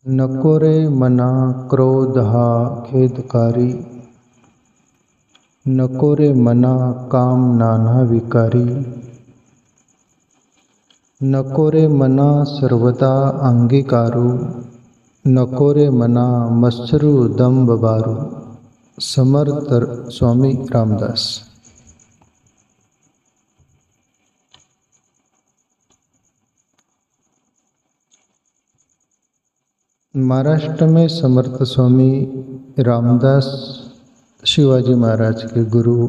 नको रे मना क्रोध हा खेदकारी, नको रे मना काम नाना विकारी, नको रे मना सर्वदा अंगीकारू, नको रे मना मत्सरू दंभ बारू। समर्थ स्वामी रामदास। महाराष्ट्र में समर्थ स्वामी रामदास शिवाजी महाराज के गुरु,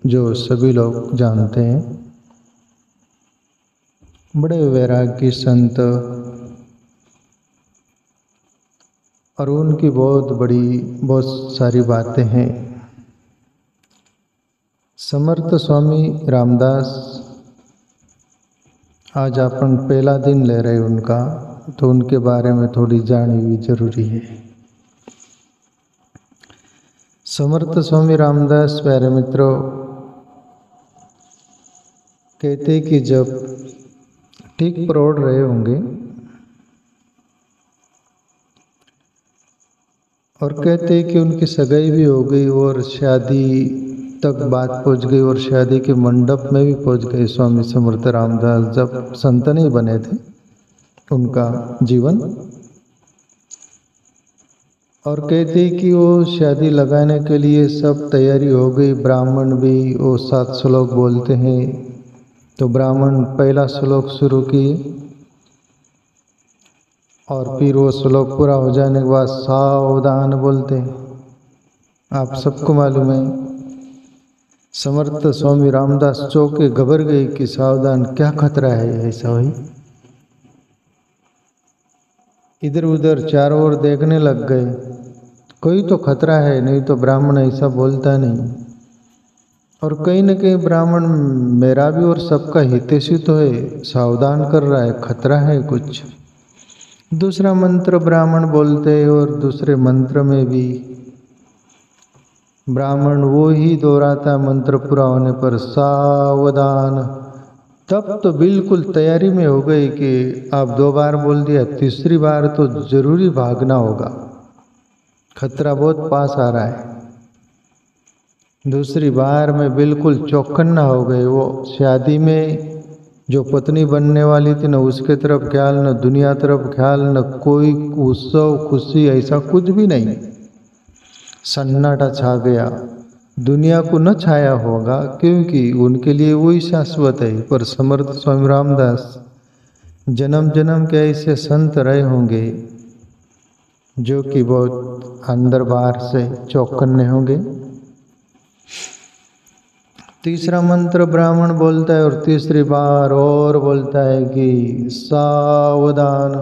जो सभी लोग जानते हैं, बड़े वैरागी संत, और उनकी बहुत सारी बातें हैं। समर्थ स्वामी रामदास आज अपन पहला दिन ले रहे उनका, तो उनके बारे में थोड़ी जानी हुई जरूरी है। समर्थ स्वामी रामदास प्यारे मित्रों कहते कि जब ठीक प्रौढ़ रहे होंगे और कहते कि उनकी सगाई भी हो गई और शादी तक बात पहुंच गई और शादी के मंडप में भी पहुंच गए स्वामी समर्थ रामदास, जब संत नहीं बने थे उनका जीवन। और कहते कि वो शादी लगाने के लिए सब तैयारी हो गई, ब्राह्मण भी वो 7 श्लोक बोलते हैं, तो ब्राह्मण पहला श्लोक शुरू किए और फिर वो श्लोक पूरा हो जाने के बाद सावधान बोलते हैं। आप सबको मालूम है समर्थ स्वामी रामदास चौके घबर गए कि सावधान, क्या खतरा है ऐसा भाई। इधर उधर चारों ओर देखने लग गए, कोई तो खतरा है, नहीं तो ब्राह्मण ऐसा बोलता नहीं। और कहीं न कहीं ब्राह्मण मेरा भी और सबका हितैषी तो है, सावधान कर रहा है, खतरा है कुछ। दूसरा मंत्र ब्राह्मण बोलते और दूसरे मंत्र में भी ब्राह्मण वो ही दोहराता मंत्र पूरा होने पर सावधान। तब तो बिल्कुल तैयारी में हो गई कि आप 2 बार बोल दिया, तीसरी बार तो जरूरी भागना होगा, खतरा बहुत पास आ रहा है। दूसरी बार में बिल्कुल चौकन्ना हो गए। वो शादी में जो पत्नी बनने वाली थी, न उसके तरफ ख्याल, न दुनिया तरफ ख्याल, न कोई उत्सव खुशी, ऐसा कुछ भी नहीं। सन्नाटा छा गया। दुनिया को न छाया होगा क्योंकि उनके लिए वही शाश्वत है। पर समर्थ स्वामी रामदास जन्म जन्म के ऐसे संत रहे होंगे जो कि बहुत अंदर बाहर से चौकन्ने होंगे। तीसरा मंत्र ब्राह्मण बोलता है और तीसरी बार और बोलता है कि सावधान।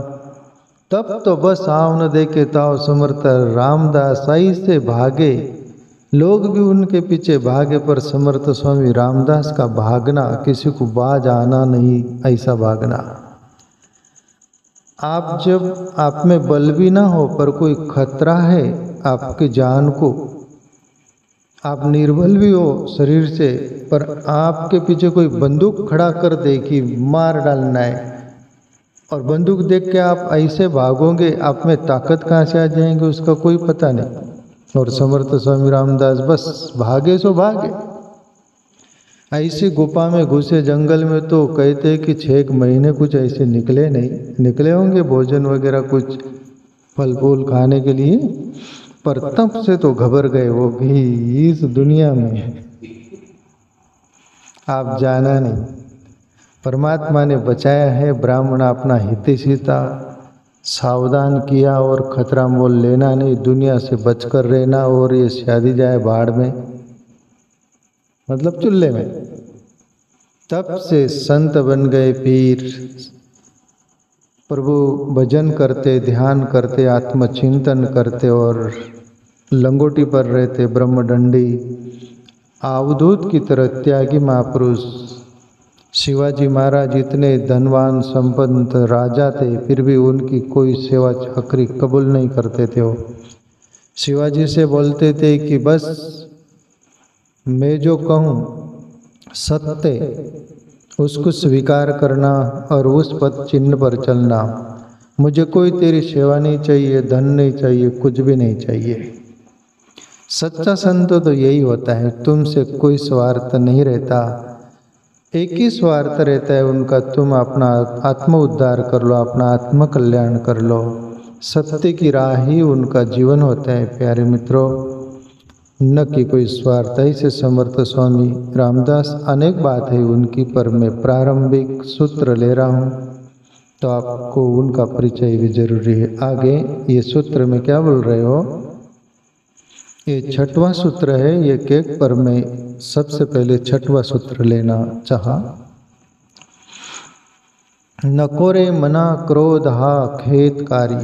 तब तो बस आव न देखे ताव समर्थ रामदास ऐसे भागे, लोग भी उनके पीछे भागे, पर समर्थ स्वामी रामदास का भागना किसी को बाज आना नहीं, ऐसा भागना। आप जब आप में बल भी ना हो पर कोई खतरा है आपकी जान को, आप निर्बल भी हो शरीर से, पर आपके पीछे कोई बंदूक खड़ा कर दे कि मार डालना है, और बंदूक देख के आप ऐसे भागोगे, आप में ताकत कहाँ से आ जाएंगे उसका कोई पता नहीं। और समर्थ स्वामी रामदास बस भागे सो भागे। ऐसी गुफा में घुसे जंगल में, तो कहते कि 6 महीने कुछ ऐसे निकले नहीं, निकले होंगे भोजन वगैरह कुछ फल फूल खाने के लिए, पर तब से तो घबर गए वो भी इस दुनिया में आप जाना नहीं। परमात्मा ने बचाया है, ब्राह्मण अपना हितैषीता सावधान किया और खतरा मोल लेना नहीं, दुनिया से बचकर रहना, और ये शादी जाए बाढ़ में, मतलब चूल्हे में। तब से संत बन गए पीर, प्रभु भजन करते, ध्यान करते, आत्मचिंतन करते और लंगोटी पर रहते, ब्रह्मदंडी अवधूत की तरह त्यागी महापुरुष। शिवाजी महाराज इतने धनवान संपन्न राजा थे, फिर भी उनकी कोई सेवा चाकरी कबूल नहीं करते थे। वो शिवाजी से बोलते थे कि बस मैं जो कहूँ सत्य उसको स्वीकार करना और उस पद चिन्ह पर चलना, मुझे कोई तेरी सेवा नहीं चाहिए, धन नहीं चाहिए, कुछ भी नहीं चाहिए। सच्चा संत तो यही होता है, तुमसे कोई स्वार्थ नहीं रहता, एक ही स्वार्थ रहता है उनका, तुम अपना आत्म उद्धार कर लो, अपना आत्म कल्याण कर लो। सत्य की राह ही उनका जीवन होता है प्यारे मित्रों, न कि कोई स्वार्थ। ऐसे समर्थ स्वामी रामदास अनेक बात है उनकी, पर मैं प्रारंभिक सूत्र ले रहा हूँ तो आपको उनका परिचय भी जरूरी है। आगे ये सूत्र में क्या बोल रहे हो, ये 6वां सूत्र है ये केक, पर मैं सबसे पहले 6वां सूत्र लेना चाहा। नकोरे मना क्रोध हा खेतकारी।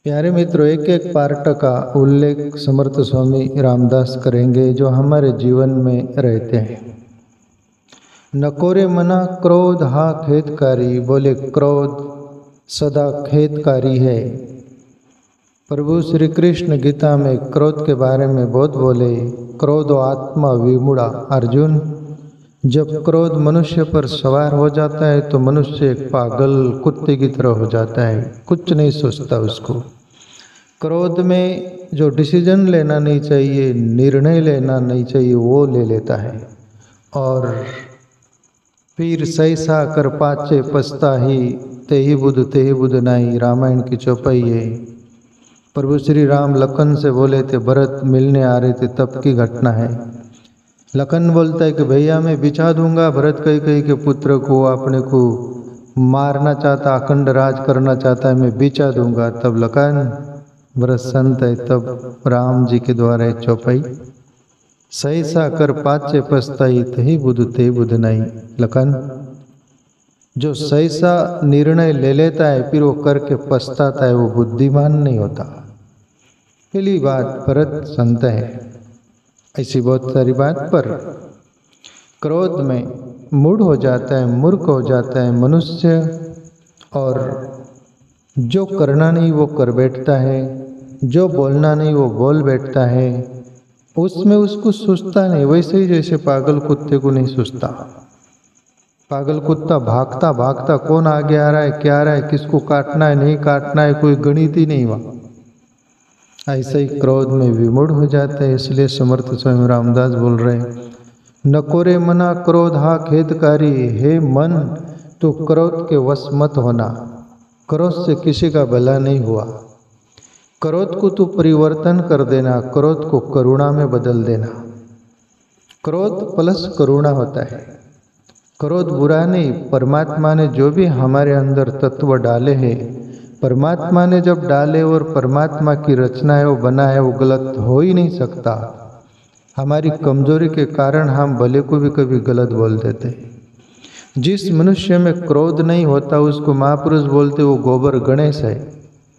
प्यारे मित्रों, एक एक पार्ट का उल्लेख समर्थ स्वामी रामदास करेंगे जो हमारे जीवन में रहते हैं। नकोरे मना क्रोध हा खेतकारी, बोले क्रोध सदा खेतकारी है। प्रभु श्री कृष्ण गीता में क्रोध के बारे में बहुत बोले, क्रोध आत्मा विमूढ़ा। अर्जुन, जब क्रोध मनुष्य पर सवार हो जाता है तो मनुष्य एक पागल कुत्ते की तरह हो जाता है, कुछ नहीं सोचता उसको। क्रोध में जो डिसीजन लेना नहीं चाहिए, निर्णय लेना नहीं चाहिए, वो ले लेता है। और फिर सहसा कर पाचे पछता ही, तेहि बुध नाई, रामायण की चौपाई है। प्रभु श्री राम लखन से बोले थे, भरत मिलने आ रहे थे तब की घटना है। लखन बोलता है कि भैया मैं बिछा दूंगा भरत कैकेयी के पुत्र को, अपने को मारना चाहता, अखंड राज करना चाहता है, मैं बिछा दूंगा। तब लखन, भरत संत है, तब राम जी के द्वारा एक चौपाई, सहसा कर पाचे पछताई, तहि बुध नाई। लखन, जो सहसा निर्णय ले लेता है फिर वो करके पछताता है, वो बुद्धिमान नहीं होता। पहली बात भरत संत है। ऐसी बहुत सारी बात, पर क्रोध में मूढ़ हो जाता है, मूर्ख हो जाता है मनुष्य, और जो करना नहीं वो कर बैठता है, जो बोलना नहीं वो बोल बैठता है, उसमें उसको सोचता नहीं। वैसे ही जैसे पागल कुत्ते को नहीं सोचता। पागल कुत्ता भागता भागता कौन आगे आ रहा है, क्या आ रहा है, किसको काटना है नहीं काटना है, कोई गणित ही नहीं हुआ। ऐसे ही क्रोध में विमूढ़ हो जाता है। इसलिए समर्थ स्वामी रामदास बोल रहे हैं, नकोरे मना क्रोध हा खेदकारी। हे मन, तो क्रोध के वश मत होना। क्रोध से किसी का भला नहीं हुआ। क्रोध को तू परिवर्तन कर देना, क्रोध को करुणा में बदल देना। क्रोध प्लस करुणा होता है। क्रोध बुरा नहीं, परमात्मा ने जो भी हमारे अंदर तत्व डाले हैं, परमात्मा ने जब डाले और परमात्मा की रचना है वो बना है, वो गलत हो ही नहीं सकता। हमारी कमजोरी के कारण हम भले को भी कभी गलत बोल देते हैं। जिस मनुष्य में क्रोध नहीं होता उसको महापुरुष बोलते वो गोबर गणेश है।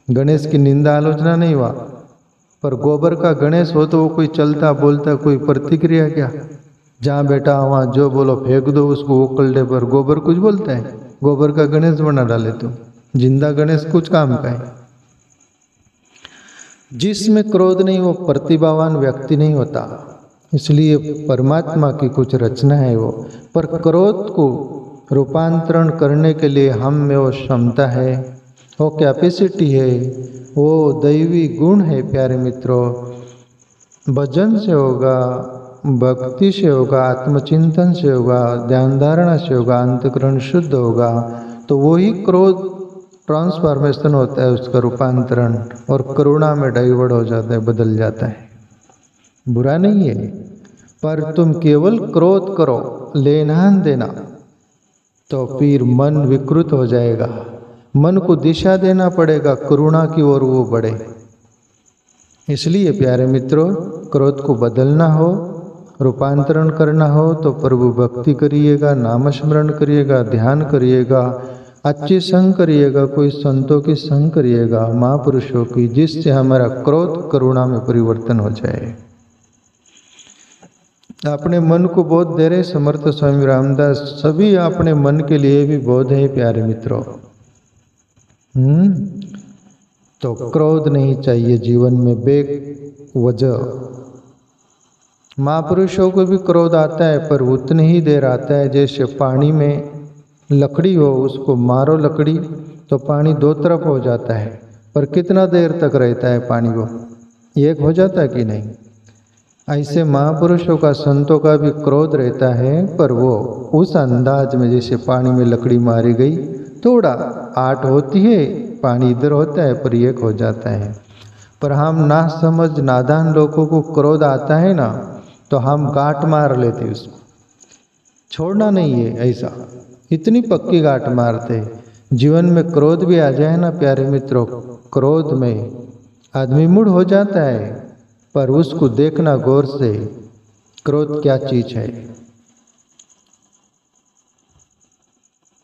गणेश की निंदा आलोचना नहीं हुआ, पर गोबर का गणेश हो तो वो कोई चलता बोलता कोई प्रतिक्रिया क्या, जहाँ बैठा वहाँ जो बोलो फेंक दो उसको उकलने पर। गोबर कुछ बोलता है, गोबर का गणेश बना डाले तो जिंदा गणेश कुछ काम का है। जिसमें क्रोध नहीं वो प्रतिभावान व्यक्ति नहीं होता। इसलिए परमात्मा की कुछ रचना है वो, पर क्रोध को रूपांतरण करने के लिए हम में वो क्षमता है, वो कैपेसिटी है, वो दैवी गुण है प्यारे मित्रों। भजन से होगा, भक्ति से होगा, आत्मचिंतन से होगा, ध्यान धारणा से होगा, अंतःकरण शुद्ध होगा, तो वही क्रोध ट्रांसफॉर्मेशन होता है, उसका रूपांतरण, और करुणा में डाइवर्ट हो जाता है, बदल जाता है। बुरा नहीं है, पर तुम केवल क्रोध करो, लेना देना, तो फिर मन विकृत हो जाएगा। मन को दिशा देना पड़ेगा करुणा की ओर, वो बढ़े। इसलिए प्यारे मित्रों, क्रोध को बदलना हो, रूपांतरण करना हो तो प्रभु भक्ति करिएगा, नाम स्मरण करिएगा, ध्यान करिएगा, अच्छी संग करिएगा, कोई संतों की संग करिएगा, महापुरुषों की, जिससे हमारा क्रोध करुणा में परिवर्तन हो जाए। अपने मन को बोध दे रहे समर्थ स्वामी रामदास, सभी अपने मन के लिए भी बोध है प्यारे मित्रों। तो क्रोध नहीं चाहिए जीवन में बेवजह। महापुरुषों को भी क्रोध आता है, पर उतनी ही देर आता है जैसे पानी में लकड़ी हो उसको मारो लकड़ी तो पानी दो तरफ हो जाता है, पर कितना देर तक रहता है पानी वो एक हो जाता है कि नहीं। ऐसे महापुरुषों का संतों का भी क्रोध रहता है, पर वो उस अंदाज में जैसे पानी में लकड़ी मारी गई थोड़ा आट होती है, पानी इधर होता है पर एक हो जाता है। पर हम ना समझ नादान लोगों को क्रोध आता है ना तो हम गांठ मार लेते उसको, छोड़ना नहीं है ऐसा, इतनी पक्की गांठ मारते। जीवन में क्रोध भी आ जाए ना प्यारे मित्रों, क्रोध में आदमी मूड हो जाता है, पर उसको देखना गौर से क्रोध क्या चीज है।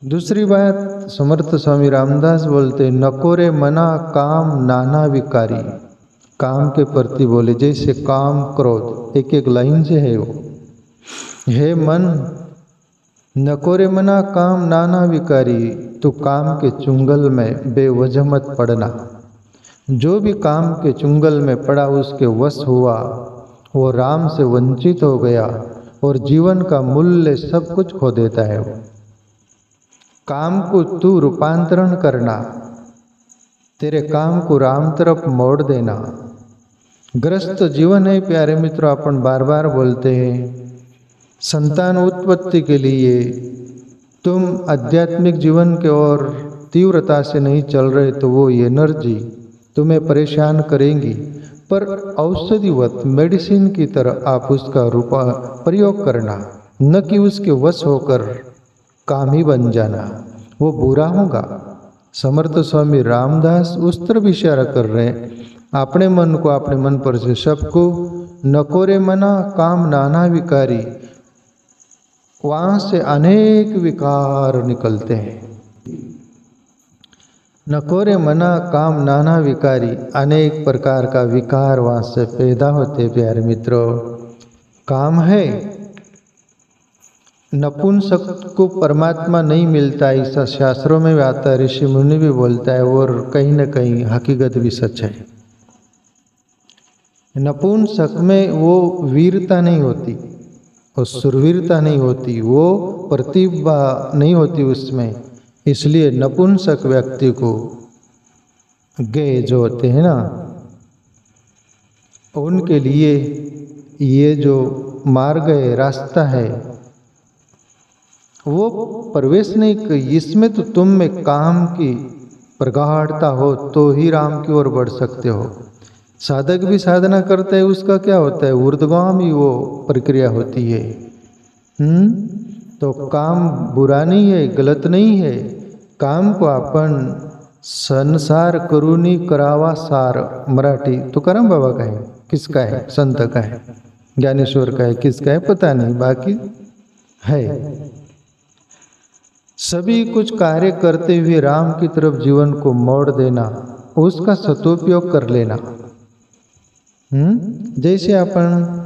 दूसरी बात समर्थ स्वामी रामदास बोलते, नकोरे मना काम नाना विकारी। काम के प्रति बोले जैसे काम क्रोध एक एक लाइन से है वो, हे मन नकोरे मना काम नाना विकारी, तो काम के चुंगल में बेवजह मत पड़ना। जो भी काम के चुंगल में पड़ा उसके वश हुआ वो राम से वंचित हो गया और जीवन का मूल्य सब कुछ खो देता है। वो काम को तू रूपांतरण करना, तेरे काम को राम तरफ मोड़ देना। ग्रस्त जीवन है प्यारे मित्रों, अपन बार बार बोलते हैं संतान उत्पत्ति के लिए तुम आध्यात्मिक जीवन के ओर तीव्रता से नहीं चल रहे तो वो एनर्जी तुम्हें परेशान करेंगी, पर औषधिवत मेडिसिन की तरह आप उसका प्रयोग करना, न कि उसके वश होकर काम ही बन जाना, वो बुरा होगा। समर्थ स्वामी रामदास उस तरफ इशारा कर रहे हैं, अपने मन को अपने मन पर से सबको नकोरे मना काम नाना विकारी, वहां से अनेक विकार निकलते हैं। नकोरे मना काम नाना विकारी, अनेक प्रकार का विकार वहां से पैदा होते। प्यारे मित्रों, काम है, नपुंसक को परमात्मा नहीं मिलता ऐसा शास्त्रों में भी आता है, ऋषि मुनि भी बोलता है, और कहीं न कहीं हकीकत भी सच है। नपुंसक में वो वीरता नहीं होती, वो सुरवीरता नहीं होती, वो प्रतिभा नहीं होती उसमें, इसलिए नपुंसक व्यक्ति को गए जो होते हैं ना, उनके लिए ये जो मार्ग है, रास्ता है, वो प्रवेश नहीं कर। इसमें तो तुम में काम की प्रगाढ़ता हो तो ही राम की ओर बढ़ सकते हो। साधक भी साधना करता है, उसका क्या होता है, ऊर्ध्वगामी वो प्रक्रिया होती है। तो काम बुरा नहीं है, गलत नहीं है। काम को अपन संसार करुणी करावा सार, मराठी तुकाराम बाबा का है, किसका है, संत का है, ज्ञानेश्वर का है, किसका है पता नहीं, बाकी है। सभी कुछ कार्य करते हुए राम की तरफ जीवन को मोड़ देना, उसका सदुपयोग कर लेना। जैसे अपन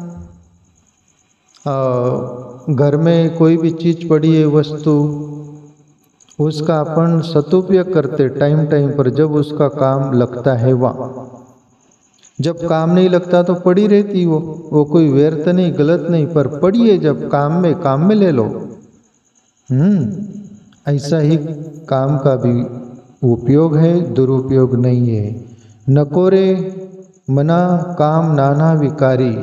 घर में कोई भी चीज पड़ी है, वस्तु, उसका अपन सदुपयोग करते टाइम टाइम पर, जब उसका काम लगता है वहाँ। जब काम नहीं लगता तो पड़ी रहती वो कोई व्यर्थ नहीं, गलत नहीं, पर पड़ी है जब काम में ले लो। ऐसा ही काम का भी उपयोग है, दुरुपयोग नहीं है। नकोरे मना काम नाना विकारी।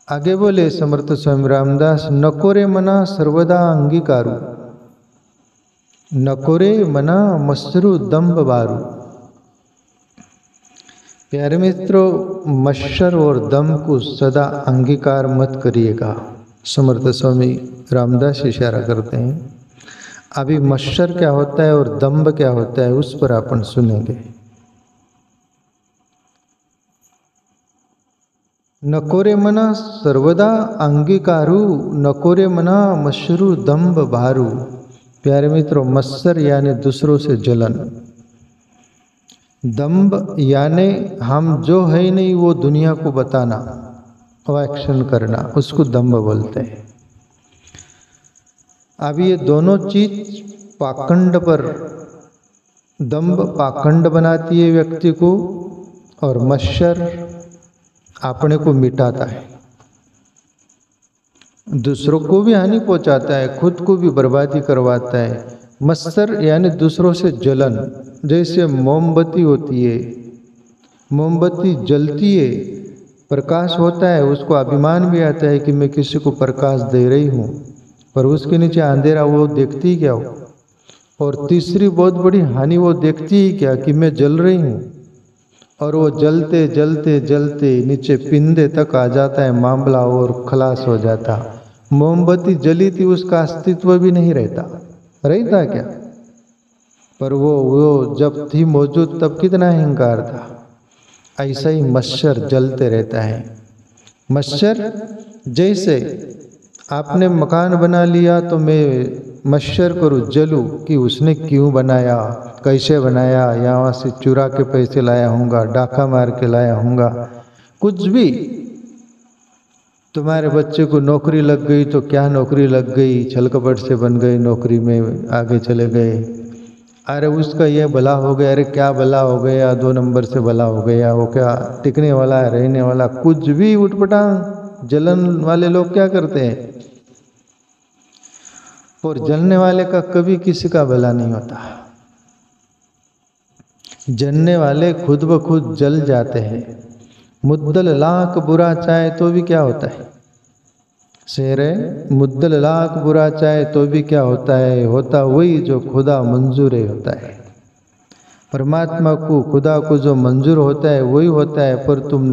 आगे बोले समर्थ स्वामी रामदास, नकोरे मना सर्वदा अंगीकारू, नकोरे मना मत्सरु दंभ बारू। प्यारे मित्रों, मत्सर और दंभ को सदा अंगीकार मत करिएगा। समर्थ स्वामी रामदास इशारा करते हैं। अभी मत्सर क्या होता है और दंभ क्या होता है उस पर अपन सुनेंगे। नकोरे मना सर्वदा अंगीकारू, नकोरे मना मत्सरु दंभ बारू। प्यारे मित्रों, मत्सर यानी दूसरों से जलन, दंभ यानी हम जो है नहीं वो दुनिया को बताना, वो एक्शन करना, उसको दंभ बोलते हैं। अब ये दोनों चीज पाखंड पर, दंभ पाखंड बनाती है व्यक्ति को, और मत्सर अपने को मिटाता है। दूसरों को भी हानि पहुंचाता है, खुद को भी बर्बादी करवाता है। मत्सर यानी दूसरों से जलन। जैसे मोमबत्ती होती है, मोमबत्ती जलती है, प्रकाश होता है, उसको अभिमान भी आता है कि मैं किसी को प्रकाश दे रही हूँ, पर उसके नीचे अंधेरा वो देखती ही क्या हो। और तीसरी बहुत बड़ी हानि वो देखती ही क्या कि मैं जल रही हूँ, और वो जलते जलते जलते नीचे पिंदे तक आ जाता है मामला, और खलास हो जाता। मोमबत्ती जली थी, उसका अस्तित्व भी नहीं रहता क्या? पर वो जब थी मौजूद तब कितना अहंकार था। ऐसा ही मच्छर जलते रहता है। मच्छर जैसे आपने मकान बना लिया तो मैं मच्छर करूँ, जलूँ कि उसने क्यों बनाया, कैसे बनाया, यहाँ से चुरा के पैसे लाया हूँगा, डाका मार के लाया हूँगा, कुछ भी। तुम्हारे बच्चे को नौकरी लग गई तो क्या नौकरी लग गई, छल कपट से बन गई, नौकरी में आगे चले गए। अरे उसका ये भला हो गया, अरे क्या भला हो गया, 2 नंबर से भला हो गया, वो क्या टिकने वाला है, रहने वाला, कुछ भी उठपटांग। जलन वाले लोग क्या करते हैं, और जलने वाले का कभी किसी का भला नहीं होता। जलने वाले खुद ब खुद जल जाते हैं। मुद्दल लाख बुरा चाहे तो भी क्या होता है, शेर है, मुद्दल लाख बुरा चाहे तो भी क्या होता है, होता वही जो खुदा मंजूर होता है। परमात्मा को, खुदा को जो मंजूर होता है वही होता है। पर तुम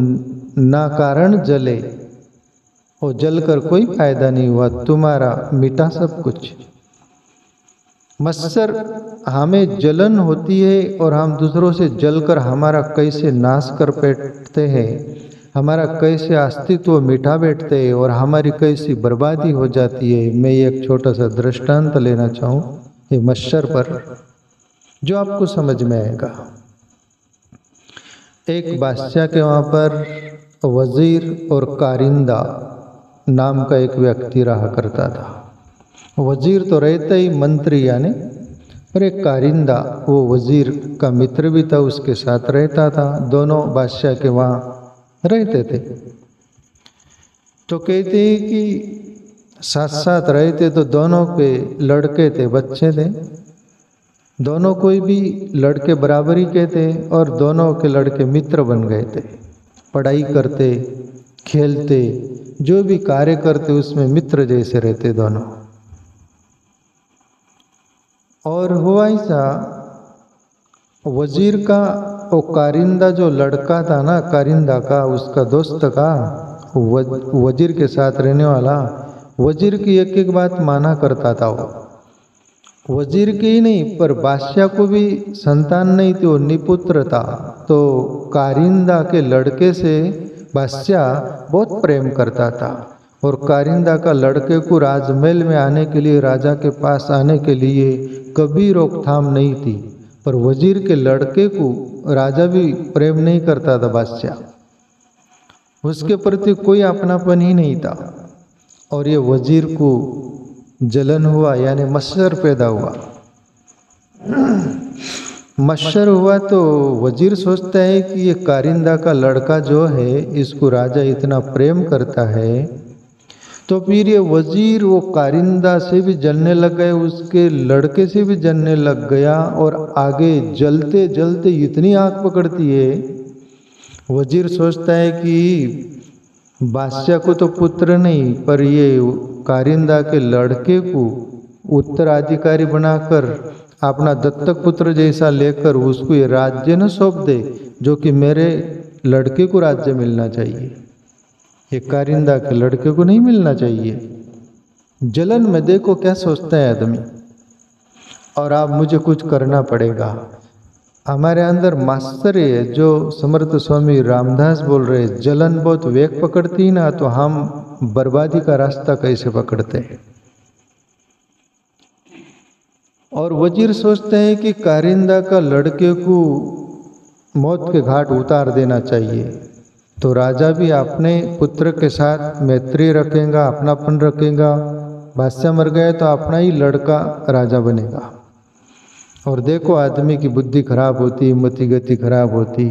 ना कारण जले, और जलकर कोई फायदा नहीं हुआ, तुम्हारा मिटा सब कुछ। मत्सर हमें जलन होती है और हम दूसरों से जलकर हमारा कैसे नाश कर बैठते हैं, हमारा कैसे अस्तित्व मिटा बैठते हैं, और हमारी कैसी बर्बादी हो जाती है। मैं एक छोटा सा दृष्टांत लेना चाहूँ ये मच्छर पर, जो आपको समझ में आएगा। एक बादशाह के वहाँ पर वजीर और कारिंदा नाम का एक व्यक्ति रहा करता था। वजीर तो रहता ही मंत्री यानी, पर एक कारिंदा वो वजीर का मित्र भी था, उसके साथ रहता था। दोनों बादशाह के वहाँ रहते थे। तो कहते हैं कि साथ साथ रहते तो दोनों के लड़के थे, बच्चे थे, दोनों कोई भी लड़के बराबरी के थे, और दोनों के लड़के मित्र बन गए थे। पढ़ाई करते, खेलते, जो भी कार्य करते उसमें मित्र जैसे रहते दोनों। और हुआ ऐसा, वजीर का वो कारिंदा जो लड़का था ना, कारिंदा का, उसका दोस्त का, वजीर के साथ रहने वाला, वजीर की एक एक बात माना करता था वो। वजीर की ही नहीं पर बादशाह को भी संतान नहीं थी, वो निपुत्र था। तो कारिंदा के लड़के से बादशाह बहुत प्रेम करता था, और कारिंदा का लड़के को राजमहल में आने के लिए, राजा के पास आने के लिए कभी रोकथाम नहीं थी। पर वजीर के लड़के को राजा भी प्रेम नहीं करता था, बादशाह, उसके प्रति कोई अपनापन ही नहीं था। और ये वजीर को जलन हुआ, यानी मच्छर पैदा हुआ। मच्छर हुआ तो वजीर सोचता है कि ये कारिंदा का लड़का जो है, इसको राजा इतना प्रेम करता है, तो फिर ये वजीर वो कारिंदा से भी जलने लग गए, उसके लड़के से भी जलने लग गया, और आगे जलते जलते इतनी आग पकड़ती है। वजीर सोचता है कि बादशाह को तो पुत्र नहीं, पर ये कारिंदा के लड़के को उत्तराधिकारी बनाकर अपना दत्तक पुत्र जैसा लेकर उसको ये राज्य न सौंप दे, जो कि मेरे लड़के को राज्य मिलना चाहिए, ये कारिंदा के लड़के को नहीं मिलना चाहिए। जलन में देखो क्या सोचता है आदमी। और अब मुझे कुछ करना पड़ेगा। हमारे अंदर मास्टर है जो समर्थ स्वामी रामदास बोल रहे, जलन बहुत वेग पकड़ती ना, तो हम बर्बादी का रास्ता कैसे पकड़ते हैं। और वजीर सोचते हैं कि कारिंदा का लड़के को मौत के घाट उतार देना चाहिए, तो राजा भी अपने पुत्र के साथ मैत्री रखेगा, अपनापन रखेगा। बादशाह मर गए तो अपना ही लड़का राजा बनेगा। और देखो आदमी की बुद्धि खराब होती, मति गति खराब होती।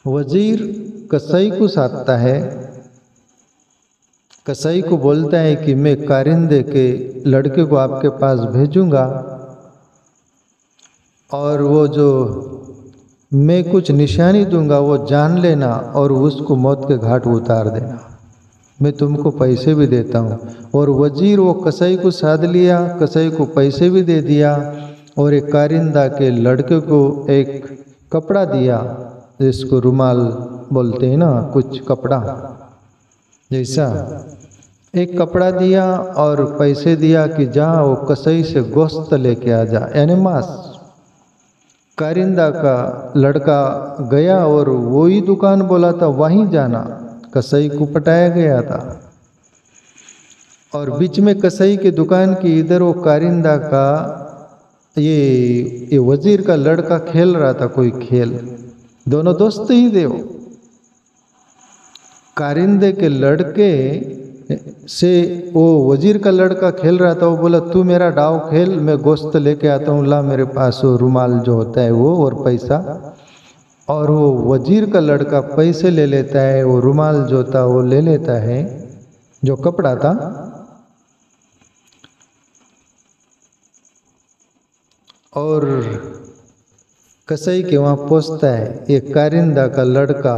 वजीर कसाई को साधता है, कसाई को बोलता है कि मैं कारिंदे के लड़के को आपके पास भेजूंगा और वो जो मैं कुछ निशानी दूंगा वो जान लेना और उसको मौत के घाट उतार देना, मैं तुमको पैसे भी देता हूँ। और वजीर वो कसाई को साध लिया, कसाई को पैसे भी दे दिया और एक कारिंदा के लड़के को एक कपड़ा दिया, जिसको रुमाल बोलते हैं ना, कुछ कपड़ा जैसा एक कपड़ा दिया और पैसे दिया कि जा वो कसाई से गोश्त लेके आ जा, यानी मांस। कारिंदा का लड़का गया और वो ही दुकान बोला था वहीं जाना, कसाई को पटाया गया था। और बीच में कसाई के दुकान की इधर वो कारिंदा का ये वजीर का लड़का खेल रहा था कोई खेल, दोनों दोस्त ही थे। वो कारिंदे के लड़के से वो वजीर का लड़का खेल रहा था, वो बोला तू मेरा डाव खेल, मैं गोश्त लेके आता हूँ, ला मेरे पास वो रुमाल जो होता है वो और पैसा। और वो वजीर का लड़का पैसे ले लेता है, वो रुमाल जो था वो ले लेता है, जो कपड़ा था। और कसाई के वहाँ पहुँचता है, ये कारिंदा का लड़का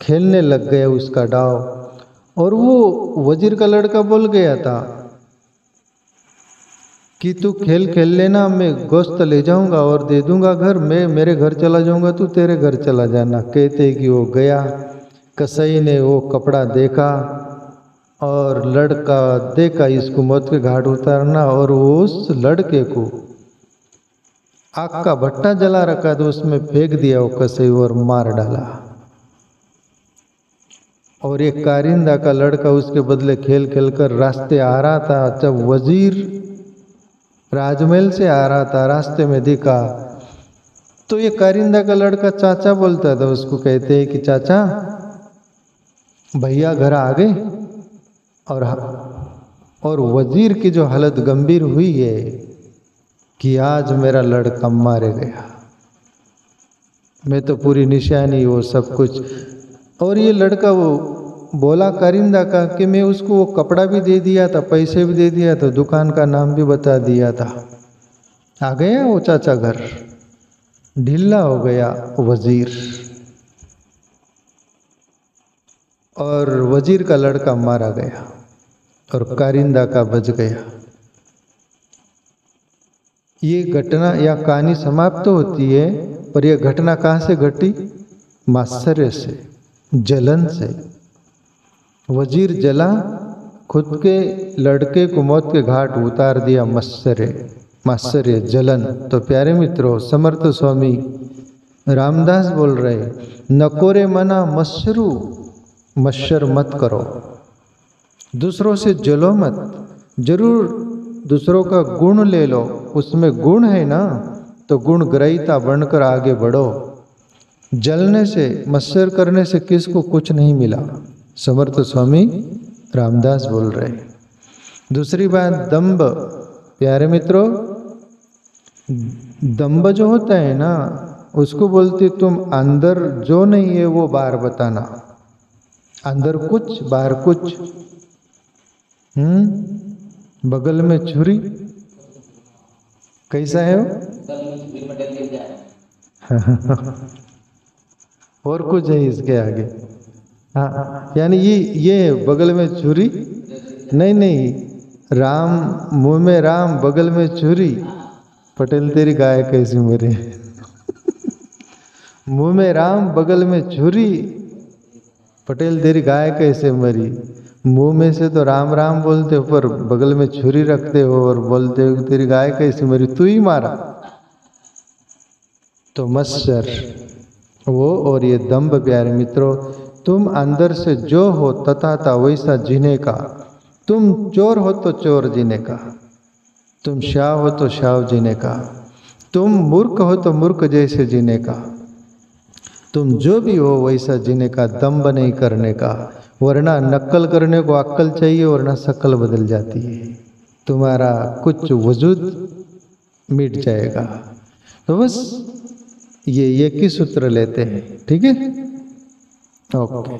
खेलने लग गया उसका डाव, और वो वजीर का लड़का बोल गया था कि तू खेल खेल लेना, मैं गोश्त ले जाऊंगा और दे दूंगा घर, मैं मेरे घर चला जाऊंगा, तू तेरे घर चला जाना। कहते कि वो गया, कसाई ने वो कपड़ा देखा और लड़का देखा इसको मौत के घाट उतारना, और वो उस लड़के को आग का भट्टा जला रखा तो उसमें फेंक दिया वो कसाई और मार डाला। और एक कारिंदा का लड़का उसके बदले खेल खेल कर रास्ते आ रहा था। जब वजीर राजमहल से आ रहा था, रास्ते में दिखा तो ये कारिंदा का लड़का चाचा बोलता था उसको, कहते हैं कि चाचा भैया घर आ गए। और वजीर की जो हालत गंभीर हुई है कि आज मेरा लड़का मारे गया, मैं तो पूरी निशानी वो सब कुछ। और ये लड़का वो बोला कारिंदा का कि मैं उसको वो कपड़ा भी दे दिया था, पैसे भी दे दिया था, दुकान का नाम भी बता दिया था। आ गया वो चाचा घर, ढीला हो गया वजीर, और वजीर का लड़का मारा गया और कारिंदा का बच गया। ये घटना या कहानी समाप्त तो होती है, पर यह घटना कहाँ से घटी? मात्सर्य से, जलन से। वजीर जला, खुद के लड़के को मौत के घाट उतार दिया, मात्सर्य जलन। तो प्यारे मित्रों, समर्थ स्वामी रामदास बोल रहे, नकोरे मना मत्सरू, मत्सर मत करो, दूसरों से जलो मत। जरूर दूसरों का गुण ले लो, उसमें गुण है ना, तो गुण ग्रहीता बनकर आगे बढ़ो। जलने से, मत्सर करने से किसको कुछ नहीं मिला। समर्थ स्वामी रामदास बोल रहे। दूसरी बात, दंभ। प्यारे मित्रों, दंभ जो होता है ना, उसको बोलते तुम अंदर जो नहीं है वो बाहर बताना, अंदर कुछ बाहर कुछ। बगल में छुरी, कैसा है वो? और कुछ है इसके आगे? हाँ, यानी ये बगल में छुरी नहीं, राम मुंह में राम, बगल में छुरी। पटेल तेरी गाय कैसी मरी। मुंह में राम, बगल में छुरी, पटेल तेरी गाय कैसे मरी। मुंह में से तो राम राम बोलते हो, पर बगल में छुरी रखते हो और बोलते हो तेरी गाय कैसी मरी, तू ही मारा। तो मत्सर वो और ये दंभ। प्यारे मित्रों, तुम अंदर से जो हो तथा वैसा जीने का। तुम चोर हो तो चोर जीने का, तुम शाव हो तो शाव जीने का, तुम मूर्ख हो तो मूर्ख जैसे जीने का, तुम जो भी हो वैसा जीने का, दंभ नहीं करने का। वरना नकल करने को अक्ल चाहिए, वरना शक्ल बदल जाती है, तुम्हारा कुछ वजूद मिट जाएगा। तो बस ये एक ही सूत्र लेते हैं, ठीक है? ओके।